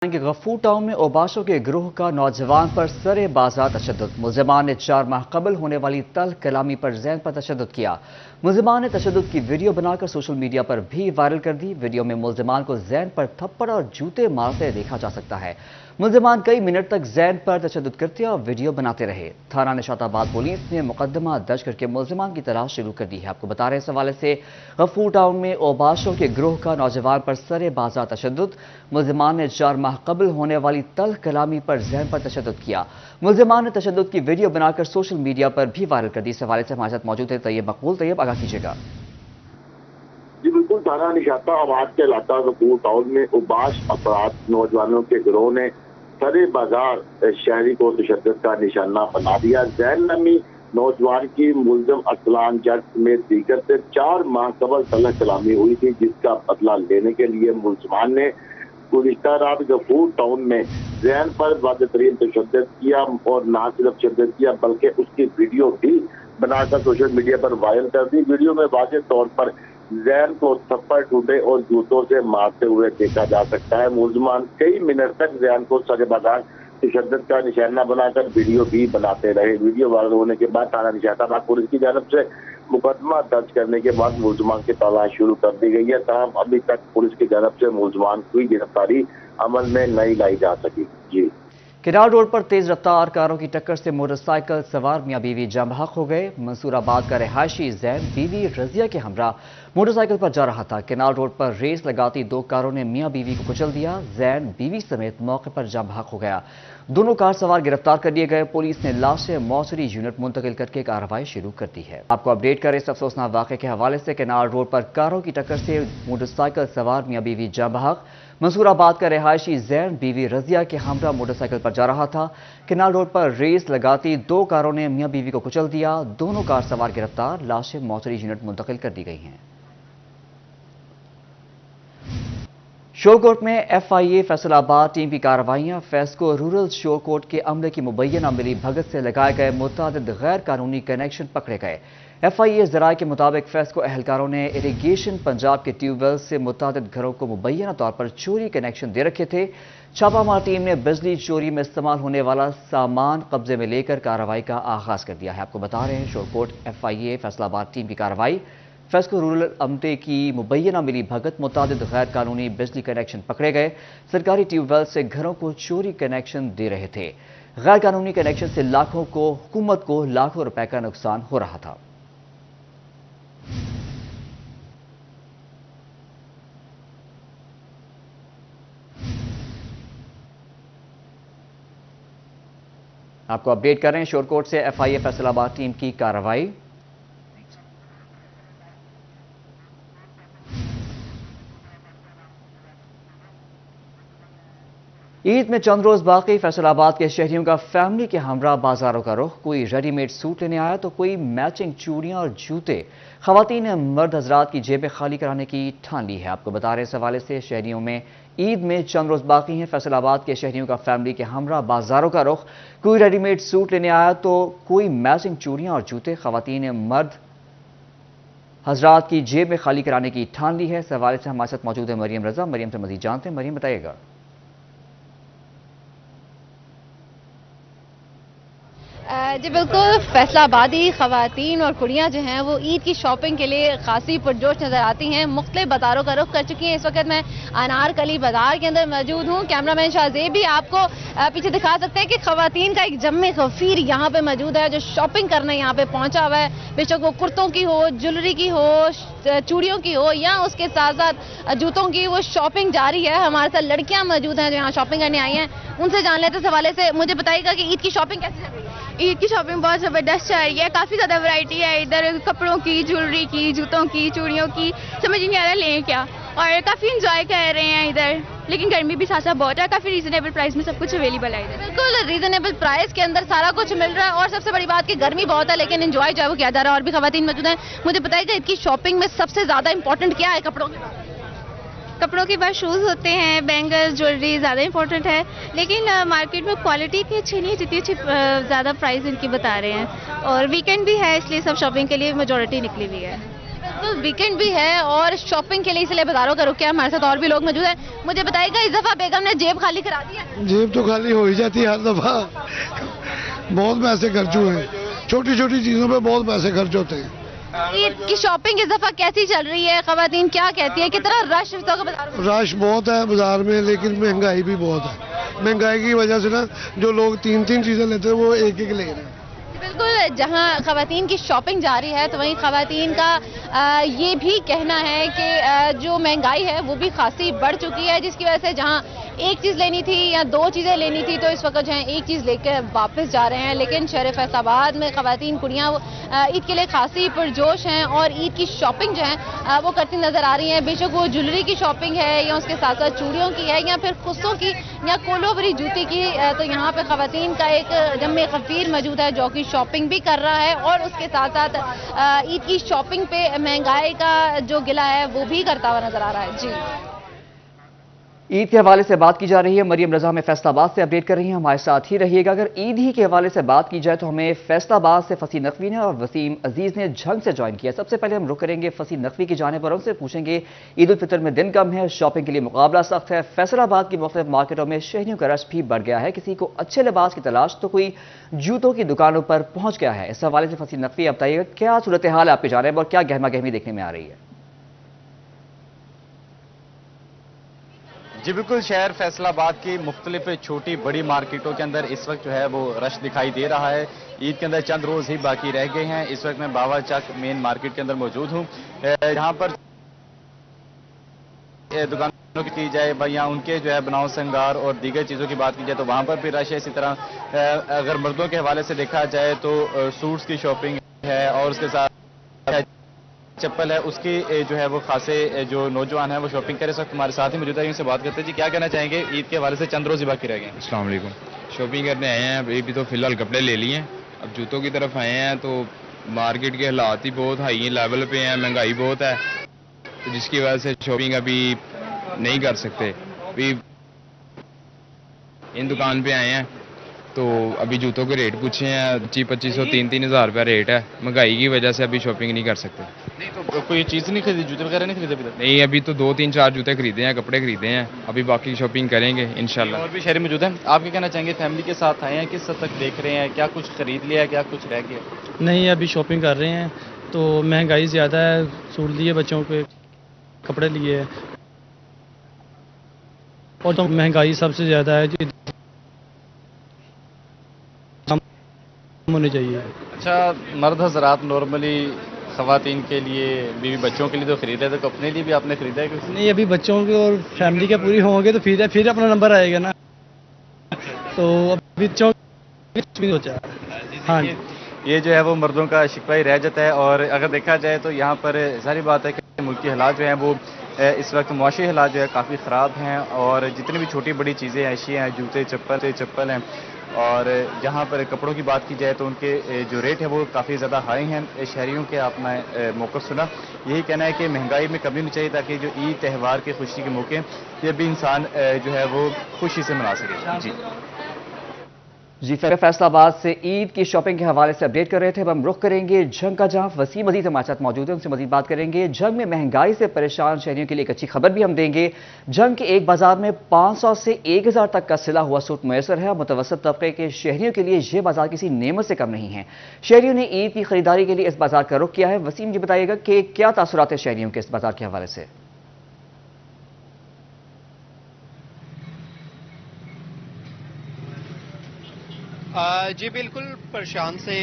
کہ غفور ٹاؤن میں اوباشوں کے گروہ کا نوجوان پر سر بازار تشدد۔ ملزمان نے 4 ماہ قبل ہونے والی تلخ کلامی پر زین پر تشدد کیا۔ ملزمان نے تشدد کی ویڈیو بنا کر سوشل میڈیا پر بھی وائرل کر دی۔ ویڈیو میں ملزمان کو زین پر تھپڑ اور جوتے مارتے دیکھا جا سکتا ہے۔ ملزمان کئی منٹ تک زین پر تشدد کرتے اور ویڈیو بناتے رہے۔ تھانہ نشاط آباد پولیس نے مقدمہ درج کر کے ملزمان کی تلاش شروع کر دی ہے۔ آپ کو بتا رہے ہیں اس حوالے سے غفور ٹاؤن میں اوباشوں کے گروہ کا نوجوان پر سر بازار تشدد۔ ملزمان نے 4 ماہ قبل ہونے والی تلخ کلامی پر زین پر تشدد کیا۔ ملزمان نے تشدد کی ویڈیو بنا کر سوشل میڈیا پر بھی وائرل کر دی۔ اس حوالے سے ہمارے ساتھ موجود ہے طیب مقبول۔ طیب، آگاہ کیجیے گا۔ جی بالکل، تھانہ نشاط آباد کے علاقہ غفور ٹاؤن میں اوباش افراد نوجوانوں کے گروہ نے سر بازار شہری کو تشدد کا نشانہ بنا دیا۔ زین نامی نوجوان کی ملزم اسلان جٹ میں دیگر سے 4 ماہ قبل تلخ کلامی ہوئی تھی، جس کا بدلہ لینے کے لیے ملزمان نے گزشتہ رات غفور ٹاؤن میں زین پر بدترین تشدد کیا، اور نہ صرف تشدد کیا بلکہ اس کی ویڈیو بھی بنا کر سوشل میڈیا پر وائرل کر دی۔ ویڈیو میں واضح طور پر زین کو تھپڑ ٹوٹے اور جوتوں سے مارتے ہوئے دیکھا جا سکتا ہے۔ ملزمان کئی منٹ تک زین کو سر بازار تشدد کا نشانہ بنا کر ویڈیو بھی بناتے رہے۔ ویڈیو وائرل ہونے کے بعد تھانہ نشاط آباد پولیس کی جانب سے مقدمہ درج کرنے کے بعد ملزمان کی تلاش شروع کر دی گئی ہے، تاہم ابھی تک پولیس کی جانب سے ملزمان کی گرفتاری عمل میں نہیں لائی جا سکی۔ جی، کنال روڈ پر تیز رفتار کاروں کی ٹکر سے موٹر سائیکل سوار میاں بیوی جاں بحق ہو گئے۔ منصور آباد کا رہائشی زین بیوی رضیہ کے ہمراہ موٹر سائیکل پر جا رہا تھا۔ کنال روڈ پر ریس لگاتی 2 کاروں نے میاں بیوی کو کچل دیا۔ زین بیوی سمیت موقع پر جاں بحق ہو گیا۔ دونوں کار سوار گرفتار کر لیے گئے۔ پولیس نے لاشیں موثری یونٹ منتقل کر کے کارروائی شروع کر دی ہے۔ آپ کو اپڈیٹ کریں اس افسوسناک واقعے کے حوالے سے۔ کنال روڈ پر کاروں کی ٹکر سے موٹر سائیکل سوار میاں بیوی جاں بحق۔ منصور آباد کا رہائشی زین بیوی رضیہ کے ہمراہ موٹر سائیکل پر جا رہا تھا۔ کنال روڈ پر ریس لگاتی 2 کاروں نے میاں بیوی کو کچل دیا۔ دونوں کار سوار گرفتار، لاشیں موثری یونٹ منتقل کر دی گئی ہیں۔ شورکوٹ میں ایف آئی اے فیصل آباد ٹیم کی کارروائیاں۔ فیسکو رورل شورکوٹ کے عملے کی مبینہ ملی بھگت سے لگائے گئے متعدد غیر قانونی کنیکشن پکڑے گئے۔ ایف آئی اے ذرائع کے مطابق فیسکو اہلکاروں نے اریگیشن پنجاب کے ٹیوب ویل سے متعدد گھروں کو مبینہ طور پر چوری کنیکشن دے رکھے تھے۔ چھاپہ مار ٹیم نے بجلی چوری میں استعمال ہونے والا سامان قبضے میں لے کر کارروائی کا آغاز کر دیا ہے۔ آپ کو بتا رہے ہیں شورکوٹ ایف آئی اے فیصل آباد ٹیم کی کارروائی۔ فیسکو رورل عملے کی مبینہ ملی بھگت، متعدد غیر قانونی بجلی کنیکشن پکڑے گئے۔ سرکاری ٹیوب ویل سے گھروں کو چوری کنیکشن دے رہے تھے۔ غیر قانونی کنیکشن سے حکومت کو لاکھوں روپے کا نقصان ہو رہا تھا۔ آپ کو اپڈیٹ کر رہے ہیں شورکوٹ سے ایف آئی اے فیصل آباد ٹیم کی کارروائی۔ عید میں چند روز باقی، فیصل آباد کے شہریوں کا فیملی کے ہمراہ بازاروں کا رخ۔ کوئی ریڈی میڈ سوٹ لینے آیا تو کوئی میچنگ چوڑیاں اور جوتے۔ خواتین نے مرد حضرات کی جیبیں خالی کرانے کی ٹھان لی ہے۔ آپ کو بتا رہے اس حوالے سے شہریوں میں عید میں چند روز باقی ہیں، فیصل آباد کے شہریوں کا فیملی کے ہمراہ بازاروں کا رخ۔ کوئی ریڈی میڈ سوٹ لینے آیا تو کوئی میچنگ چوڑیاں اور جوتے۔ خواتین نے مرد حضرات کی جیب میں خالی کرانے کی ٹھان لی ہے۔ اس حوالے سے ہمارے ساتھ موجود ہے مریم رضا۔ مریم سے مزید جانتے ہیں۔ مریم، بتائیے گا۔ جی بالکل، فیصل آبادی خواتین اور کڑیاں جو ہیں وہ عید کی شاپنگ کے لیے خاصی پرجوش نظر آتی ہیں۔ مختلف بازاروں کا رخ کر چکی ہیں۔ اس وقت میں انارکلی بازار کے اندر موجود ہوں۔ کیمرہ مین شاہزیب بھی آپ کو پیچھے دکھا سکتے ہیں کہ خواتین کا ایک جمع غفیر یہاں پہ موجود ہے جو شاپنگ کرنے یہاں پہ پہنچا ہوا ہے۔ بے شک وہ کرتوں کی ہو، جولری کی ہو، چوڑیوں کی ہو یا اس کے ساتھ ساتھ جوتوں کی، وہ شاپنگ جاری ہے۔ ہمارے ساتھ لڑکیاں موجود ہیں جو یہاں شاپنگ کرنے آئی ہیں، ان سے جان لیتے اس حوالے سے۔ مجھے بتائیے گا کہ عید کی شاپنگ کیسے چل رہی ہے؟ عید کی شاپنگ بہت زبردست چل رہی ہے، کافی زیادہ ورائٹی ہے ادھر، کپڑوں کی، جولری کی، جوتوں کی، چوڑیوں کی، سمجھ نہیں آ رہا لیں کیا، اور کافی انجوائے کر رہے ہیں ادھر، لیکن گرمی بھی ساتھ ساتھ بہت ہے، کافی ریزنیبل پرائس میں سب کچھ اویلیبل ہے ادھر۔ بالکل ریزنیبل پرائس کے اندر سارا کچھ مل رہا ہے، اور سب سے بڑی بات کہ گرمی بہت ہے لیکن انجوائے جو ہے وہ کیا جا رہا ہے۔ اور بھی خواتین موجود ہیں، مجھے بتائیے گا عید کی شاپنگ میں سب سے زیادہ امپورٹنٹ کیا ہے؟ کپڑوں کے بعد کپڑوں کے بعد شوز ہوتے ہیں، بینگلز، جویلری زیادہ امپورٹنٹ ہے، لیکن مارکیٹ میں کوالٹی اتنی اچھی نہیں ہے جتنی اچھی زیادہ پرائز ان کی بتا رہے ہیں، اور ویکینڈ بھی ہے اس لیے سب شاپنگ کے لیے میجورٹی نکلی ہوئی ہے۔ بالکل بالکل ویکینڈ بھی ہے اور شاپنگ کے لیے اس لیے بازاروں کا رک کیا. ہمارے ساتھ اور بھی لوگ موجود ہیں. مجھے بتائیے گا اس دفعہ بیگم نے جیب خالی کرا دی ہے؟ جیب تو خالی ہو ہی جاتی ہے ہر دفعہ. بہت پیسے خرچ ہوئے ہیں, چھوٹی چھوٹی چیزوں پہ بہت پیسے خرچ ہوتے ہیں. عید کی شاپنگ اس دفعہ کیسی چل رہی ہے؟ خواتین کیا کہتی ہے؟ کتنا رش اس وقت بازاروں میں؟ رش بہت ہے بازار میں, لیکن مہنگائی بھی بہت ہے. مہنگائی کی وجہ سے نا جو لوگ تین تین چیزیں لیتے ہیں وہ ایک ایک لے رہے ہیں. بالکل, جہاں خواتین کی شاپنگ جاری ہے تو وہیں خواتین کا یہ بھی کہنا ہے کہ جو مہنگائی ہے وہ بھی خاصی بڑھ چکی ہے, جس کی وجہ سے جہاں ایک چیز لینی تھی یا دو چیزیں لینی تھی تو اس وقت جو ہے ایک چیز لے کے واپس جا رہے ہیں. لیکن شہر فیصل آباد میں خواتین کڑیاں عید کے لیے خاصی پرجوش ہیں اور عید کی شاپنگ جو ہے وہ کرتی نظر آ رہی ہیں. بے شک وہ جولری کی شاپنگ ہے یا اس کے ساتھ ساتھ چوڑیوں کی ہے یا پھر خصوں کی یا کولو بری جوتی کی, تو یہاں پہ خواتین کا ایک جمع غفیر موجود ہے جو کہ شاپنگ بھی کر رہا ہے اور اس کے ساتھ ساتھ عید کی شاپنگ پہ مہنگائی کا جو گلہ ہے وہ بھی کرتا ہوا نظر آ رہا ہے. جی, عید کے حوالے سے بات کی جا رہی ہے. مریم رضا ہمیں فیصل آباد سے اپڈیٹ کر رہی ہیں, ہمارے ساتھ ہی رہیے گا. اگر عید ہی کے حوالے سے بات کی جائے تو ہمیں فیصل آباد سے فصیح نقوی نے اور وسیم عزیز نے جھنگ سے جوائن کیا. سب سے پہلے ہم رخ کریں گے فصیح نقوی کی جانب پر, ان سے پوچھیں گے عید الفطر میں دن کم ہے, شاپنگ کے لیے مقابلہ سخت ہے, فیصل آباد کی مختلف مارکیٹوں میں شہریوں کا رش بھی بڑھ گیا ہے, کسی کو اچھے لباس کی تلاش تو کوئی جوتوں کی دکانوں پر پہنچ گیا ہے. اس حوالے سے فصیح نقوی آپ بتائیے گا کیا صورتحال ہے آپ کی جانب اور کیا گہما گہمی دیکھنے میں آ رہی ہے؟ جی بالکل, شہر فیصل آباد کی مختلف چھوٹی بڑی مارکیٹوں کے اندر اس وقت جو ہے وہ رش دکھائی دے رہا ہے. عید کے اندر چند روز ہی باقی رہ گئے ہیں. اس وقت میں باوا چک مین مارکیٹ کے اندر موجود ہوں, جہاں پر دکانوں کی جائے یا ان کے جو ہے بناؤ سنگار اور دیگر چیزوں کی بات کی جائے تو وہاں پر بھی رش ہے. اسی طرح اگر مردوں کے حوالے سے دیکھا جائے تو سوٹس کی شاپنگ ہے اور اس کے ساتھ چپل ہے, اس کی جو ہے وہ خاصے جو نوجوان ہیں وہ شاپنگ کرے. اس وقت ہمارے ساتھ ہی موجود ہے, ان سے بات کرتے ہیں. جی کیا کہنا چاہیں گے عید کے حوالے سے چند روز ہی باقی رہ گئے ہیں؟ السلام علیکم. شاپنگ کرنے آئے ہیں, ابھی تو فی الحال کپڑے لے لیے ہیں, اب جوتوں کی طرف آئے ہیں. تو مارکیٹ کے حالات ہی بہت ہائی لیول پہ ہیں, مہنگائی بہت ہے, تو جس کی وجہ سے شاپنگ ابھی نہیں کر سکتے. ابھی ان دکان پہ آئے ہیں تو ابھی جوتوں کے ریٹ پوچھے ہیں, 2500 3,000 روپیہ ریٹ ہے. مہنگائی کی وجہ سے ابھی شاپنگ نہیں کر سکتے. نہیں تو کوئی چیز نہیں خریدی, جوتے وغیرہ نہیں خریدے ابھی تک؟ نہیں, ابھی تو 2-3-4 جوتے خریدے ہیں, کپڑے خریدے ہیں, ابھی باقی شاپنگ کریں گے انشاءاللہ. اور بھی شہری موجود ہیں, آپ کیا کہنا چاہیں گے؟ فیملی کے ساتھ آئے ہیں, کس حد تک دیکھ رہے ہیں, کیا کچھ خرید لیا ہے, کیا کچھ رہ گیا؟ نہیں, ابھی شاپنگ کر رہے ہیں. تو مہنگائی زیادہ ہے, سوٹ لیے بچوں کے, کپڑے لیے, اور تو مہنگائی سب سے زیادہ ہے جی, ہونے چاہیے. اچھا, مرد حضرات نارملی خواتین کے لیے, بیوی بچوں کے لیے تو خریدا ہے, تو اپنے لیے بھی آپ نے خریدا ہے کچھ؟ نہیں, ابھی بچوں کے اور فیملی کے پوری ہوں گے تو پھر اپنا نمبر آئے گا نا, تو ابھی بچوں کی سوچا. ہاں, یہ جو ہے وہ مردوں کا شکوہ ہی رہ جاتا ہے. اور اگر دیکھا جائے تو یہاں پر ظاہری بات ہے کہ ملکی حالات جو ہیں وہ اس وقت معاشی حالات جو ہے کافی خراب ہیں, اور جتنی بھی چھوٹی بڑی چیزیں اشیاء ہیں, جوتے چپل ہیں, اور جہاں پر کپڑوں کی بات کی جائے تو ان کے جو ریٹ ہے وہ کافی زیادہ ہائی ہیں. شہریوں کے آپ نے موقف سنا, یہی کہنا ہے کہ مہنگائی میں کمی نہیں چاہیے تاکہ جو عید تہوار کے خوشی کے موقع یہ بھی انسان جو ہے وہ خوشی سے منا سکے. جی, فیصل آباد سے عید کی شاپنگ کے حوالے سے اپڈیٹ کر رہے تھے. اب ہم رخ کریں گے جھنگ کا, جہاں وسیم عزیز ہمارے ساتھ موجود ہیں, ان سے مزید بات کریں گے. جھنگ میں مہنگائی سے پریشان شہریوں کے لیے ایک اچھی خبر بھی ہم دیں گے. جھنگ کے ایک بازار میں 500 سے 1000 تک کا سلا ہوا سوٹ میسر ہے. متوسط طبقے کے شہریوں کے لیے یہ بازار کسی نعمت سے کم نہیں ہے. شہریوں نے عید کی خریداری کے لیے اس بازار کا رخ کیا ہے. وسیم جی بتائیے گا کہ کیا تاثرات ہیں شہریوں کے اس بازار کے حوالے سے؟ جی بالکل, پریشان سے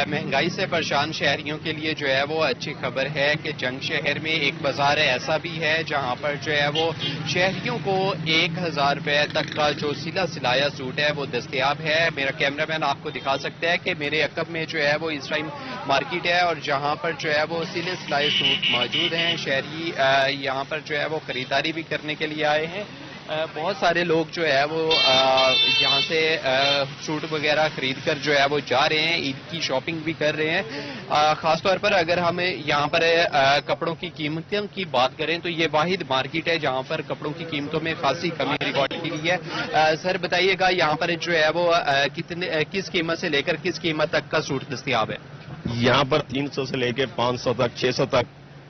مہنگائی سے پریشان شہریوں کے لیے جو ہے وہ اچھی خبر ہے کہ جنگ شہر میں ایک بازار ایسا بھی ہے جہاں پر جو ہے وہ شہریوں کو 1000 روپے تک کا جو سلایا سوٹ ہے وہ دستیاب ہے. میرا کیمرہ مین آپ کو دکھا سکتا ہے کہ میرے عقب میں جو ہے وہ اس ٹائم مارکیٹ ہے, اور جہاں پر جو ہے وہ سلائے سوٹ موجود ہیں. شہری یہاں پر جو ہے وہ خریداری بھی کرنے کے لیے آئے ہیں. بہت سارے لوگ جو ہے وہ یہاں سے سوٹ وغیرہ خرید کر جو ہے وہ جا رہے ہیں, عید کی شاپنگ بھی کر رہے ہیں. خاص طور پر اگر ہم یہاں پر کپڑوں کی قیمتوں کی بات کریں تو یہ واحد مارکیٹ ہے جہاں پر کپڑوں کی قیمتوں میں خاصی کمی ریکارڈ کی گئی ہے. سر بتائیے گا یہاں پر جو ہے وہ کس قیمت سے لے کر کس قیمت تک کا سوٹ دستیاب ہے؟ یہاں پر 300 سے لے کے 500 تک 600 تک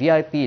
VIP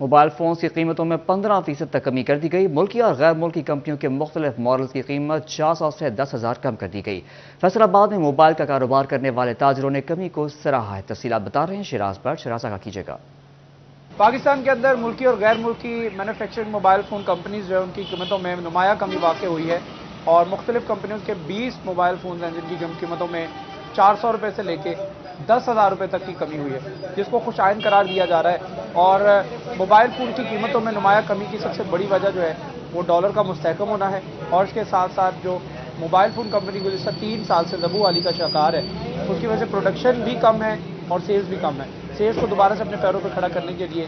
موبائل فونز کی قیمتوں میں 15% تک کمی کر دی گئی۔ ملکی اور غیر ملکی کمپنیوں کے مختلف ماڈلز کی قیمت 400 سے 10,000 کم کر دی گئی۔ فیصل آباد میں موبائل کا کاروبار کرنے والے تاجروں نے کمی کو سراہا ہے۔ تفصیلات بتا رہے ہیں شیراز بٹ، شیراز کا کیجیے گا۔ پاکستان کے اندر ملکی اور غیر ملکی مینوفیکچرنگ موبائل فون کمپنیز جو ہے ان کی قیمتوں میں نمایاں کمی واقع ہوئی ہے اور مختلف کمپنیوں کے 20 موبائل فونز ہیں جن کی قیمتوں میں 400 روپے سے لے کے 10,000 روپے تک کی کمی ہوئی ہے، جس کو خوش آئند قرار دیا جا رہا ہے۔ اور موبائل فون کی قیمتوں میں نمایاں کمی کی سب سے بڑی وجہ جو ہے وہ ڈالر کا مستحکم ہونا ہے، اور اس کے ساتھ ساتھ جو موبائل فون کمپنی گزشتہ 3 سال سے زبو والی کا شکار ہے، اس کی وجہ سے پروڈکشن بھی کم ہے اور سیلز بھی کم ہے۔ سیلز کو دوبارہ سے اپنے پیروں پہ کھڑا کرنے کے لیے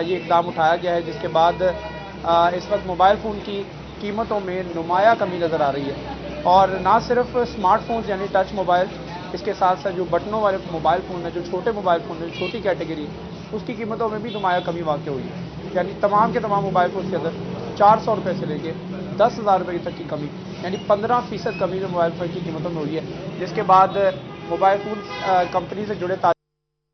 یہ اقدام اٹھایا گیا ہے، جس کے بعد اس وقت موبائل فون کی قیمتوں میں نمایاں کمی نظر آ رہی ہے۔ اور نہ صرف اسمارٹ فونز یعنی ٹچ موبائل، اس کے ساتھ ساتھ جو بٹنوں والے موبائل فون ہیں، جو چھوٹے موبائل فون ہیں، جو چھوٹی کیٹیگری، اس کی قیمتوں میں بھی نمایاں کمی واقع ہوئی ہے۔ یعنی تمام کے تمام موبائل فون کے اندر 400 روپے سے لے کے 10,000 روپے تک کی کمی، یعنی 15% کمی جو موبائل فون کی قیمتوں میں ہوئی ہے، جس کے بعد موبائل فون کمپنی سے جڑے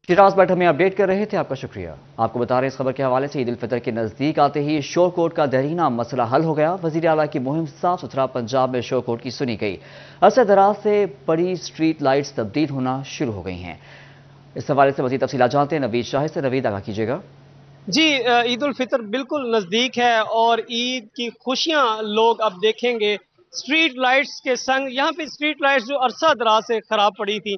شیراز بٹ ہمیں اپڈیٹ کر رہے تھے، آپ کا شکریہ۔ آپ کو بتا رہے ہیں اس خبر کے حوالے سے عید الفطر کے نزدیک آتے ہی شور کوٹ کا دیرینہ مسئلہ حل ہو گیا۔ وزیر اعلیٰ کی مہم صاف ستھرا پنجاب میں شور کوٹ کی سنی گئی۔ عرصہ دراز سے پڑی اسٹریٹ لائٹس تبدیل ہونا شروع ہو گئی ہیں۔ اس حوالے سے مزید تفصیلات جانتے ہیں نوید شاہد سے۔ نوید آگاہ کیجیے گا۔ جی، عید الفطر بالکل نزدیک ہے اور عید کی خوشیاں لوگ اب دیکھیں گے اسٹریٹ لائٹس کے سنگ۔ یہاں پہ اسٹریٹ لائٹس جو عرصہ دراز سے خراب پڑی تھی،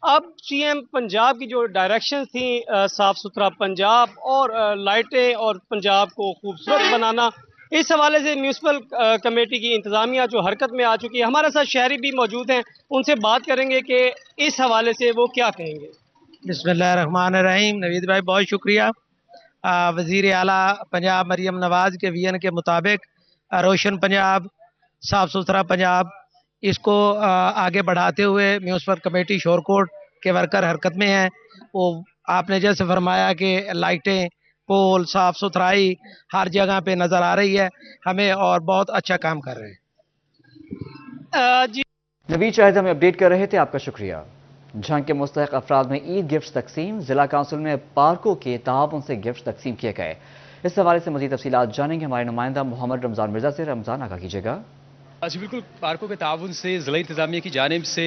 اب سی ایم پنجاب کی جو ڈائریکشن تھیں صاف ستھرا پنجاب اور لائٹیں اور پنجاب کو خوبصورت بنانا، اس حوالے سے میونسپل کمیٹی کی انتظامیہ جو حرکت میں آ چکی ہے۔ ہمارے ساتھ شہری بھی موجود ہیں، ان سے بات کریں گے کہ اس حوالے سے وہ کیا کہیں گے۔ بسم اللہ الرحمن الرحیم۔ نوید بھائی بہت شکریہ۔ وزیر اعلیٰ پنجاب مریم نواز کے ویژن کے مطابق روشن پنجاب، صاف ستھرا پنجاب، اس کو آگے بڑھاتے ہوئے میونسپل کمیٹی شور کوٹ کے ورکر حرکت میں ہیں۔ وہ آپ نے جیسے فرمایا کہ لائٹیں، پول، صاف ستھرائی ہر جگہ پہ نظر آ رہی ہے ہمیں اور بہت اچھا کام کر رہے ہیں۔ جی نوید شاہد ہمیں اپڈیٹ کر رہے تھے، آپ کا شکریہ۔ جھنگ کے مستحق افراد میں عید گفٹ تقسیم، ضلع کونسل میں پارکوں کے تعاون سے گفٹ تقسیم کیے گئے۔ اس حوالے سے مزید تفصیلات جانیں گے ہمارے نمائندہ محمد رمضان مرزا سے۔ رمضان آگاہ کیجیے گا۔ جی بالکل، پارکوں کے تعاون سے ضلع انتظامیہ کی جانب سے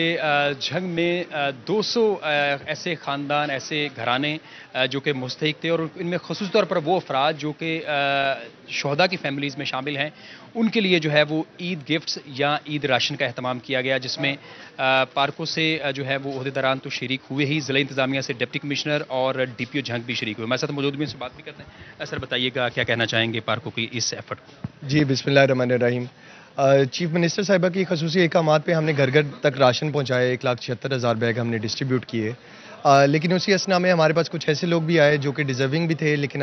جھنگ میں 200 ایسے خاندان، ایسے گھرانے جو کہ مستحق تھے، اور ان میں خصوصی طور پر وہ افراد جو کہ شہداء کی فیملیز میں شامل ہیں، ان کے لیے جو ہے وہ عید گفٹس یا عید راشن کا اہتمام کیا گیا، جس میں پارکوں سے جو ہے وہ عہدیداران تو شریک ہوئے ہی، ضلع انتظامیہ سے ڈپٹی کمشنر اور ڈی پی او جھنگ بھی شریک ہوئے۔ ہمارے ساتھ موجود بھی ان سے بات بھی کرتے ہیں۔ سر بتائیے گا کیا کہنا چاہیں گے پارکوں کی اس ایفرٹ کو؟ جی بسم اللہ الرحمن الرحیم۔ چیف منسٹر صاحبہ کی خصوصی احکامات پہ ہم نے گھر گھر تک راشن پہنچائے، 1,76,000 بیگ ہم نے ڈسٹریبیوٹ کیے، لیکن اسی اسنا میں ہمارے پاس کچھ ایسے لوگ بھی آئے جو کہ ڈیزرونگ بھی تھے لیکن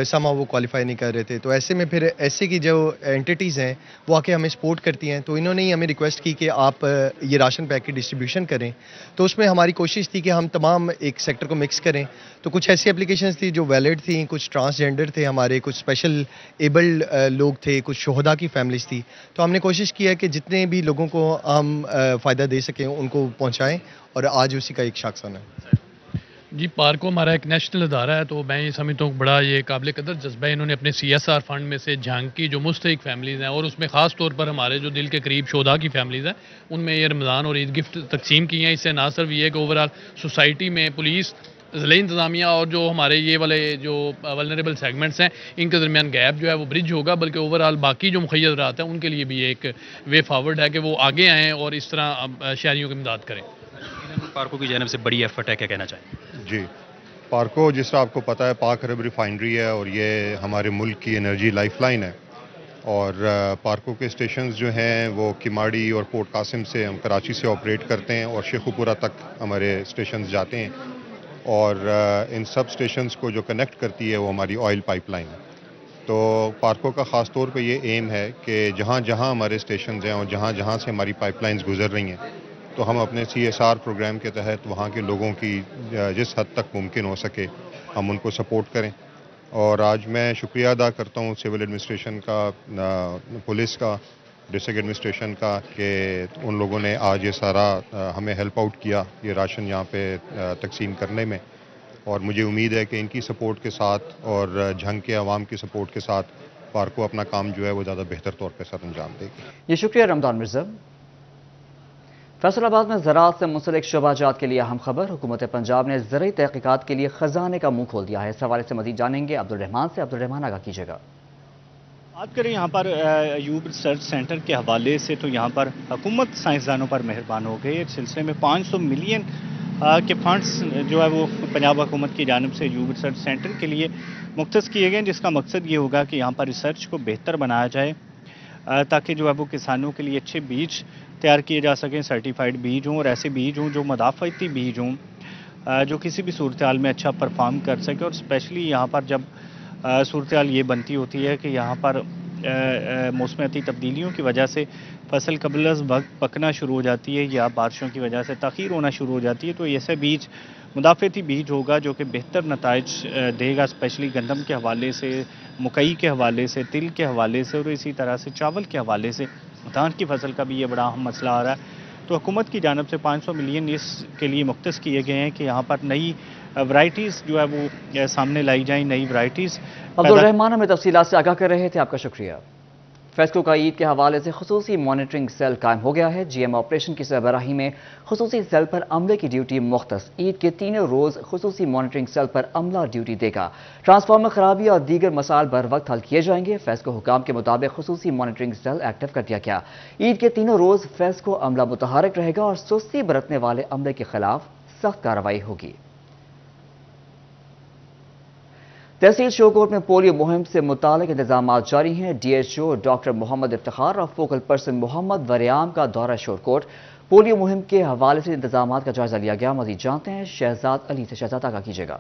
سما وہ کوالیفائی نہیں کر رہے تھے، تو ایسے میں پھر ایسے کی جو اینٹیٹیز ہیں وہ آ کے ہمیں سپورٹ کرتی ہیں، تو انہوں نے ہی ہمیں ریکویسٹ کی کہ آپ یہ راشن پیک کی ڈسٹریبیوشن کریں، تو اس میں ہماری کوشش تھی کہ ہم تمام ایک سیکٹر کو مکس کریں۔ تو کچھ ایسی اپلیکیشنز تھی جو ویلڈ تھیں، کچھ ٹرانسجینڈر تھے ہمارے، کچھ اسپیشل ایبلڈ لوگ تھے، کچھ شہداء کی فیملیز تھی، تو ہم نے کوشش کی ہے کہ جتنے بھی لوگوں کو ہم فائدہ دے سکیں ان کو پہنچائیں، اور آج اسی کا ایک شاخسانہ ہے۔ جی، پارکو ہمارا ایک نیشنل ادارہ ہے، تو میں یہ سمجھتا ہوں بڑا یہ قابل قدر جذبہ ہے، انہوں نے اپنے CSR فنڈ میں سے جھنگ کی جو مستحق فیملیز ہیں، اور اس میں خاص طور پر ہمارے جو دل کے قریب شہداء کی فیملیز ہیں، ان میں یہ رمضان اور عید گفٹ تقسیم کی ہیں۔ اس سے نہ صرف یہ کہ اوورآل سوسائٹی میں پولیس، ضلع انتظامیہ اور جو ہمارے یہ والے جو ولنریبل سیگمنٹس ہیں ان کے درمیان گیپ جو ہے وہ برج ہوگا، بلکہ اوورآل باقی جو مخیرات ہیں ان کے لیے بھی ایک وے فارورڈ ہے کہ وہ آگے آئیں اور اس طرح شہریوں کی امداد کریں۔ پارکوں کی جانب سے بڑی ایفرٹ ہے، کیا کہنا چاہیں؟ جی، پارکو جس طرح آپ کو پتہ ہے پاک عرب ریفائنری ہے اور یہ ہمارے ملک کی انرجی لائف لائن ہے، اور پارکو کے اسٹیشنز جو ہیں وہ کماڑی اور پورٹ قاسم سے ہم کراچی سے آپریٹ کرتے ہیں، اور شیخوپورہ تک ہمارے اسٹیشنز جاتے ہیں، اور ان سب اسٹیشنز کو جو کنیکٹ کرتی ہے وہ ہماری آئل پائپ لائن ہے۔ تو پارکو کا خاص طور پہ یہ ایم ہے کہ جہاں جہاں ہمارے اسٹیشنز ہیں اور جہاں جہاں سے ہماری پائپ لائنز گزر رہی ہیں، تو ہم اپنے CSR پروگرام کے تحت وہاں کے لوگوں کی جس حد تک ممکن ہو سکے ہم ان کو سپورٹ کریں۔ اور آج میں شکریہ ادا کرتا ہوں سول ایڈمنسٹریشن کا، پولیس کا، ڈسٹرکٹ ایڈمنسٹریشن کا، کہ ان لوگوں نے آج یہ سارا ہمیں ہیلپ آؤٹ کیا یہ راشن یہاں پہ تقسیم کرنے میں، اور مجھے امید ہے کہ ان کی سپورٹ کے ساتھ اور جھنگ کے عوام کی سپورٹ کے ساتھ پارکو اپنا کام جو ہے وہ زیادہ بہتر طور پہ سر انجام دے گی۔ یہ شکریہ رمضان مرزا۔ فیصل آباد میں زراعت سے منسلک شعبہ جات کے لیے اہم خبر، حکومت پنجاب نے زرعی تحقیقات کے لیے خزانے کا منہ کھول دیا ہے۔ اس حوالے سے مزید جانیں گے عبدالرحمان سے۔ عبدالرحمان آگاہ کیجیے گا۔ بات کریں یہاں پر ایوب ریسرچ سینٹر کے حوالے سے تو یہاں پر حکومت سائنسدانوں پر مہربان ہو گئی۔ اس سلسلے میں 500 ملین کے فنڈز جو ہے وہ پنجاب حکومت کی جانب سے ایوب ریسرچ سینٹر کے لیے مختص کیے گئے، جس کا مقصد یہ ہوگا کہ یہاں پر ریسرچ کو بہتر بنایا جائے تاکہ جو ہے وہ کسانوں کے لیے اچھے بیج تیار کیے جا سکیں، سرٹیفائیڈ بیج ہوں اور ایسے بیج ہوں جو مدافعتی بیج ہوں جو کسی بھی صورتحال میں اچھا پرفارم کر سکے۔ اور اسپیشلی یہاں پر جب صورتحال یہ بنتی ہوتی ہے کہ یہاں پر موسمیاتی تبدیلیوں کی وجہ سے فصل قبل از وقت پکنا شروع ہو جاتی ہے یا بارشوں کی وجہ سے تاخیر ہونا شروع ہو جاتی ہے، تو ایسے بیج مدافعتی بیج ہوگا جو کہ بہتر نتائج دے گا، اسپیشلی گندم کے حوالے سے، مکئی کے حوالے سے، تل کے حوالے سے اور اسی طرح سے چاول کے حوالے سے۔ دھان کی فصل کا بھی یہ بڑا اہم مسئلہ آ رہا ہے، تو حکومت کی جانب سے 500 ملین اس کے لیے مختص کیے گئے ہیں کہ یہاں پر نئی ورائٹیز جو ہے وہ سامنے لائی جائیں، نئی ورائٹیز۔ عبدالرحمان ہمیں تفصیلات سے آگاہ کر رہے تھے، آپ کا شکریہ۔ فیسکو کا عید کے حوالے سے خصوصی مانیٹرنگ سیل قائم ہو گیا ہے۔ جی ایم آپریشن کی سربراہی میں خصوصی سیل پر عملے کی ڈیوٹی مختص۔ عید کے تینوں روز خصوصی مانیٹرنگ سیل پر عملہ ڈیوٹی دے گا۔ ٹرانسفارمر خرابی اور دیگر مسائل بر وقت حل کیے جائیں گے۔ فیسکو حکام کے مطابق خصوصی مانیٹرنگ سیل ایکٹیو کر دیا گیا۔ عید کے تینوں روز فیسکو عملہ متحرک رہے گا اور سستی برتنے والے عملے کے خلاف سخت کارروائی ہوگی۔ تحصیل شوکوٹ میں پولیو مہم سے متعلق انتظامات جاری ہیں۔ ڈی ایچ او ڈاکٹر محمد افتخار اور فوکل پرسن محمد وریام کا دورہ شوکوٹ۔ پولیو مہم کے حوالے سے انتظامات کا جائزہ لیا گیا۔ مزید جانتے ہیں شہزاد علی سے۔ شہزاد آگاہ کیجیے گا۔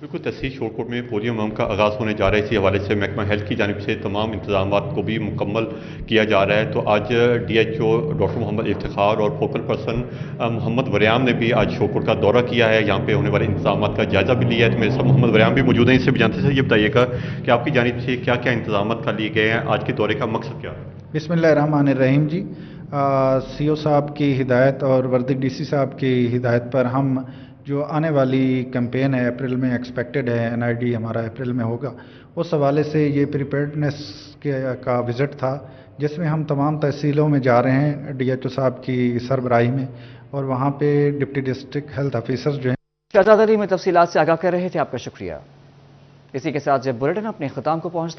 بالکل، تحصیل شوکوٹ میں پولیو مہم کا آغاز ہونے جا رہا ہے، اسی حوالے سے محکمہ ہیلتھ کی جانب سے تمام انتظامات کو بھی مکمل کیا جا رہا ہے۔ تو آج ڈی ایچ او ڈاکٹر محمد افتخار اور فوکل پرسن محمد وریام نے بھی آج شوکوٹ کا دورہ کیا ہے، یہاں پہ ہونے والے انتظامات کا جائزہ بھی لیا ہے۔ تو میرے ساتھ محمد وریام بھی موجود ہیں، اس سے بھی جانتے ہیں۔ یہ بتائیے گا کہ آپ کی جانب سے کیا کیا انتظامات کر لیے گئے ہیں، آج کے دورے کا مقصد کیا ہے؟ بسم اللہ الرحمن الرحیم جی، سی او صاحب کی ہدایت اور وردک ڈی سی صاحب کی ہدایت پر ہم جو آنے والی کیمپین ہے اپریل میں ایکسپیکٹڈ ہے، این آئی ڈی ہمارا اپریل میں ہوگا، اس حوالے سے یہ پریپیئرڈنس کا وزٹ تھا جس میں ہم تمام تحصیلوں میں جا رہے ہیں ڈی ایچ او صاحب کی سربراہی میں، اور وہاں پہ ڈپٹی ڈسٹرکٹ ہیلتھ آفیسر جو ہیں۔ شہزاد علی میں تفصیلات سے آگاہ کر رہے تھے، آپ کا شکریہ۔ اسی کے ساتھ جب بلیٹن اپنے اختتام کو پہنچتا